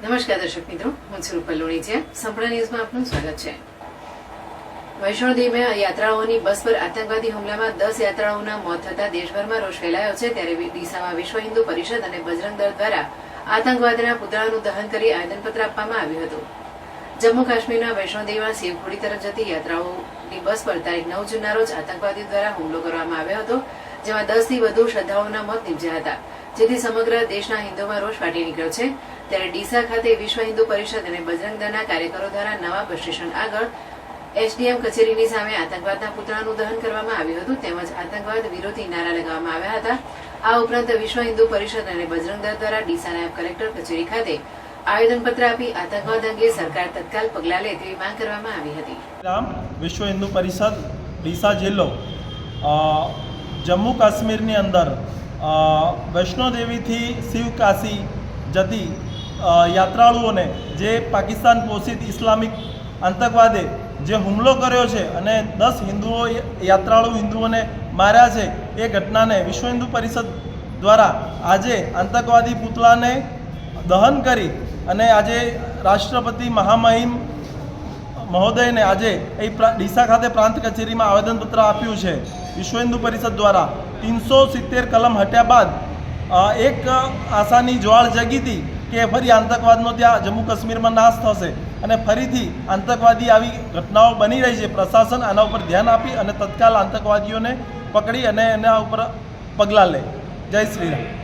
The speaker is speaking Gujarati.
નમસ્કાર દર્શક મિત્રો, હું છું રૂપલ લોણીચિયા। સંપૂર્ણ ન્યૂઝમાં આપનું સ્વાગત છે। વૈષ્ણોદેવીમાં યાત્રાળુઓની બસ પર આતંકવાદી હુમલામાં 10 યાત્રાળુઓના મોત થતા દેશભરમાં રોષ ફેલાયો છે। ત્યારે ડીસામાં વિશ્વ હિન્દુ પરિષદ અને બજરંગ દળ દ્વારા આતંકવાદીના પુતળાનું દહન કરી આવેદનપત્ર આપવામાં આવ્યું હતું। જમ્મુ કાશ્મીરના વૈષ્ણોદેવીમાં શિવખોડી તરફ જતી યાત્રાળુઓની બસ પર તારીખ 9 જૂનના રોજ આતંકવાદીઓ દ્વારા હુમલો કરવામાં આવ્યો હતો, જેમાં 10 થી વધુ શ્રદ્ધાળુઓના મોત નીપજ્યા હતા, જેથી સમગ્ર દેશના હિન્દુઓમાં રોષ ફાટી નીકળ્યો છે। ત્યારે ડીસા ખાતે વિશ્વ હિન્દુ પરિષદ અને બજરંગ દળના કાર્યકરો દ્વારા નવા બસ સ્ટેશન આગળ એસડીએમ કચેરીની સામે આતંકવાદના પુતળાનું દહન કરવામાં આવ્યું હતું, તેમજ આતંકવાદ વિરોધી નારા લગાવવામાં આવ્યા હતા। આ ઉપરાંત વિશ્વ હિન્દુ પરિષદ અને બજરંગ દળ દ્વારા ડીસા નાયબ કલેક્ટર કચેરી ખાતે આવેદનપત્ર આપી આતંકવાદ અંગે સરકાર તત્કાલ પગલાં લે તેવી માંગ કરવામાં આવી હતી। વિશ્વ હિન્દુ પરિષદ ડીસા જિલ્લો જમ્મુ કાશ્મીરની અંદર વૈષ્ણોદેવીથી શિવકાશી જતી યાત્રાળુઓને જે પાકિસ્તાન પોષિત ઇસ્લામિક આતંકવાદે જે હુમલો કર્યો છે અને 10 યાત્રાળુ હિન્દુઓને માર્યા છે, એ ઘટનાને વિશ્વ હિન્દુ પરિષદ દ્વારા આજે આતંકવાદી પુતળાને દહન કરી અને આજે રાષ્ટ્રપતિ મહામહિમ મહોદયને આજે એ ડીસા ખાતે પ્રાંત કચેરીમાં આવેદનપત્ર આપ્યું છે। વિશ્વ હિન્દુ પરિષદ દ્વારા 370 કલમ હટ્યા બાદ એક આશાની જ્વાળ જગી હતી કે ફરી આતંકવાદનો ત્યાં જમ્મુ કાશ્મીરમાં નાશ થશે અને ફરીથી આતંકવાદી આવી ઘટનાઓ બની રહી છે। પ્રશાસન આના ઉપર ધ્યાન આપી અને તત્કાલ આતંકવાદીઓને પકડી અને એના ઉપર પગલાં લે। જય શ્રી રામ।